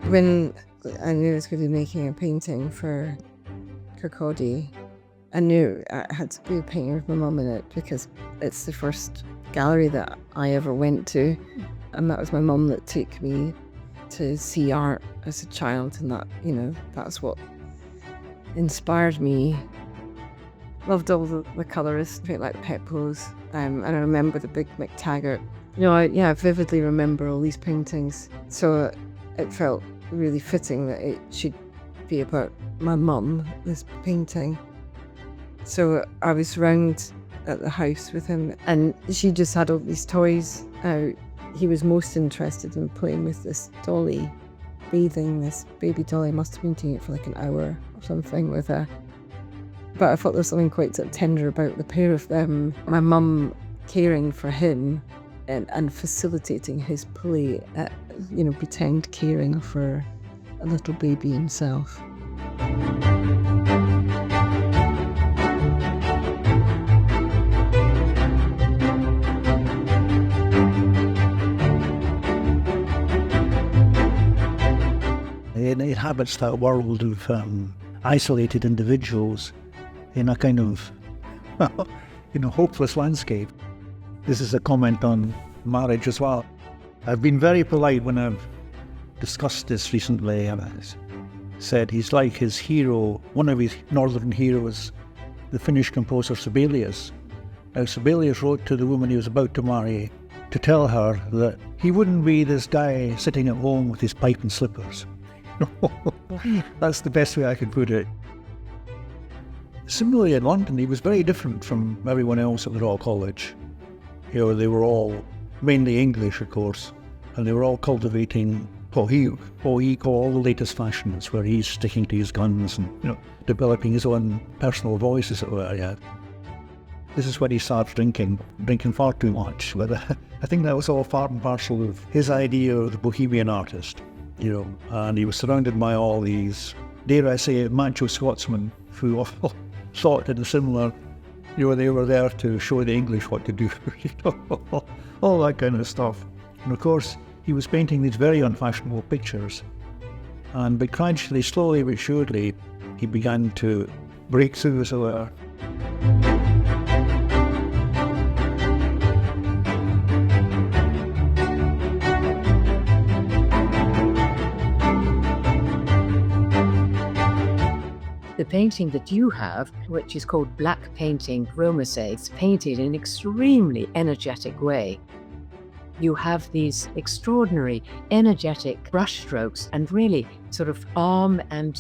When I knew I was going to be making a painting for Kirkcaldy, I knew I had to be a painter with my mum in it because it's the first gallery that I ever went to, and that was my mum that took me to see art as a child, and that, that's what inspired me. Loved all the colourists, a bit like the Peplos, and I remember the big McTaggart. I vividly remember all these paintings, so it felt really fitting that it should be about my mum, this painting. So I was round at the house with him, and she just had all these toys out. He was most interested in playing with this dolly, bathing this baby dolly. Must have been doing it for like an hour or something with her. But I thought there was something quite sort of tender about the pair of them. My mum caring for him and facilitating his play, pretend caring for a little baby himself. It inhabits that world of isolated individuals in a kind of, hopeless landscape. This is a comment on marriage as well. I've been very polite when I've discussed this recently, and I said he's like his hero, one of his northern heroes, the Finnish composer Sibelius. Now, Sibelius wrote to the woman he was about to marry to tell her that he wouldn't be this guy sitting at home with his pipe and slippers. That's the best way I could put it. Similarly, in London, he was very different from everyone else at the Royal College. They were all mainly English, of course, and they were all cultivating what he called all the latest fashions, where he's sticking to his guns and developing his own personal voice, as it were. Yeah. This is when he starts drinking far too much. But I think that was all part and parcel of his idea of the bohemian artist. And he was surrounded by all these, dare I say, macho Scotsmen who all thought in a similar, they were there to show the English what to do, all that kind of stuff. And of course, he was painting these very unfashionable pictures. But gradually, slowly but surely, he began to break through, as it were. The painting that you have, which is called Black Painting Romance, it's painted in an extremely energetic way. You have these extraordinary energetic brush strokes and really sort of arm and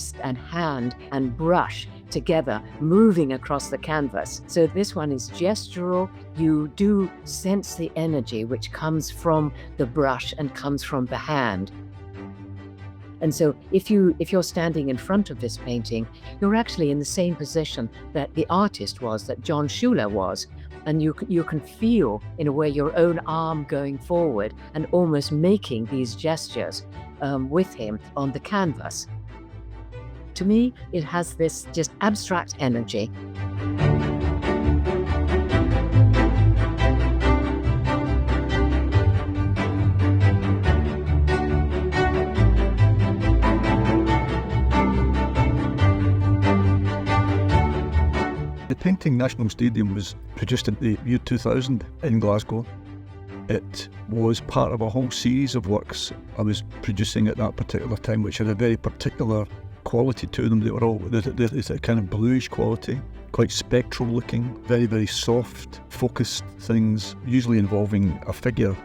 hand and brush together moving across the canvas. So this one is gestural. You do sense the energy which comes from the brush and comes from the hand. And so if you're standing in front of this painting, you're actually in the same position that the artist was, that John Schueler was. And you can feel, in a way, your own arm going forward and almost making these gestures with him on the canvas. To me, it has this just abstract energy. The painting National Stadium was produced in the year 2000 in Glasgow. It was part of a whole series of works I was producing at that particular time, which had a very particular quality to them. They were all, there's a kind of bluish quality, quite spectral looking, very, very soft, focused things, usually involving a figure,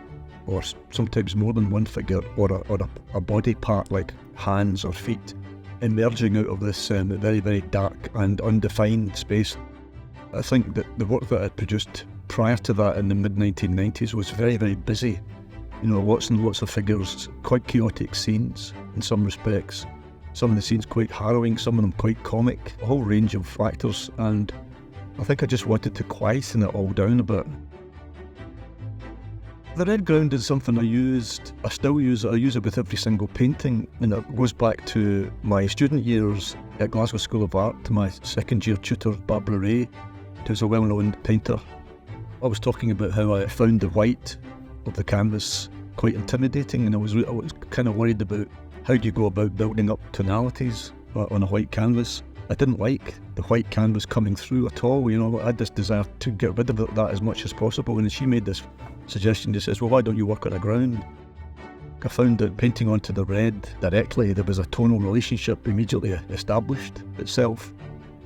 or sometimes more than one figure, or a body part like hands or feet, emerging out of this very, very dark and undefined space. I think that the work that I produced prior to that in the mid-1990s was very, very busy. Lots and lots of figures, quite chaotic scenes in some respects. Some of the scenes quite harrowing, some of them quite comic, a whole range of factors, and I think I just wanted to quieten it all down a bit. The red ground is something I still use it with every single painting, and it goes back to my student years at Glasgow School of Art, to my second year tutor, Barbara Ray, who was a well-known painter. I was talking about how I found the white of the canvas quite intimidating, and I was kind of worried about how do you go about building up tonalities on a white canvas. I didn't like the white canvas coming through at all. I had this desire to get rid of that as much as possible, and she made this suggestion. She says, well, why don't you work on a ground? I found that painting onto the red directly, there was a tonal relationship immediately established itself.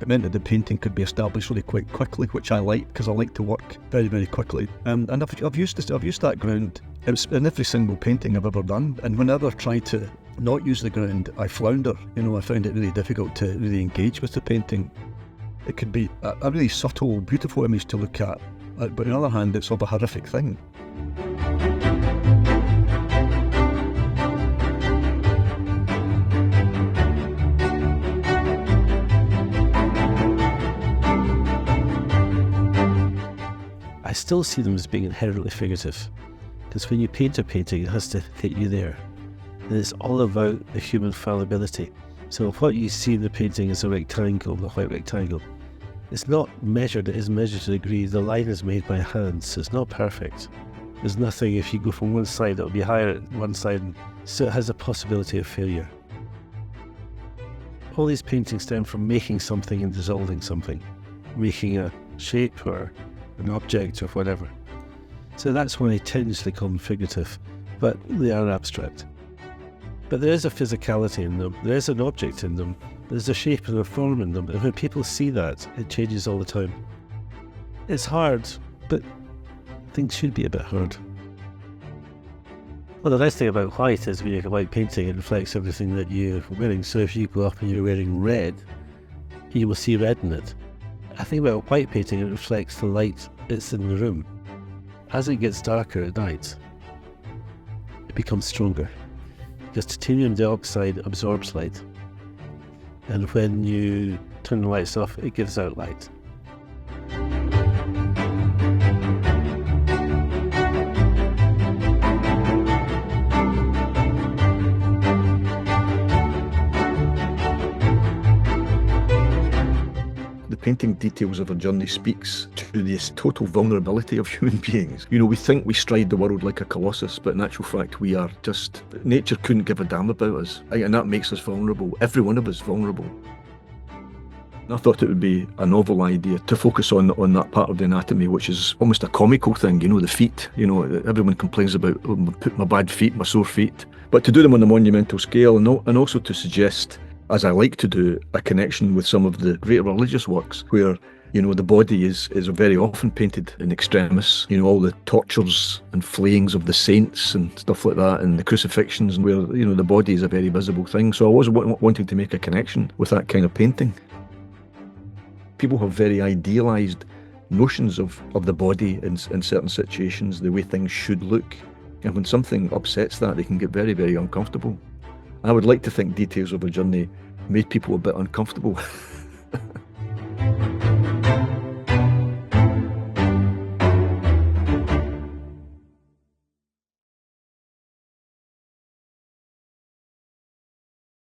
It meant that the painting could be established really quite quickly, which I like, because I like to work very, very quickly. And I've used that ground. It was in every single painting I've ever done, and whenever I try to not use the ground, I flounder. I find it really difficult to really engage with the painting. It could be a really subtle, beautiful image to look at, but on the other hand, it's sort of a horrific thing. I still see them as being inherently figurative, because when you paint a painting, it has to hit you there. And it's all about the human fallibility. So what you see in the painting is a rectangle, the white rectangle. It's not measured, it is measured to a degree. The line is made by hand, so it's not perfect. There's nothing, if you go from one side, it'll be higher at one side, so it has a possibility of failure. All these paintings stem from making something and dissolving something, making a shape or an object or whatever. So that's why I tend to call them figurative, but they are abstract. But there is a physicality in them, there is an object in them, there's a shape and a form in them, and when people see that, it changes all the time. It's hard, but things should be a bit hard. Well, the nice thing about white is when you have a white painting, it reflects everything that you're wearing. So if you go up and you're wearing red, you will see red in it. I think about a white painting, it reflects the light that's in the room. As it gets darker at night, it becomes stronger, because titanium dioxide absorbs light, and when you turn the lights off, it gives out light. The painting Details of a Journey speaks to this total vulnerability of human beings. We think we stride the world like a colossus, but in actual fact we are just... Nature couldn't give a damn about us, and that makes us vulnerable. Every one of us vulnerable. And I thought it would be a novel idea to focus on that part of the anatomy, which is almost a comical thing, the feet. Everyone complains about my bad feet, my sore feet. But to do them on a monumental scale, and also to suggest, as I like to do, a connection with some of the greater religious works where, the body is very often painted in extremis, all the tortures and flayings of the saints and stuff like that, and the crucifixions, where, the body is a very visible thing. So I was wanting to make a connection with that kind of painting. People have very idealised notions of the body in certain situations, the way things should look. And when something upsets that, they can get very, very uncomfortable. I would like to think Details of a Journey made people a bit uncomfortable.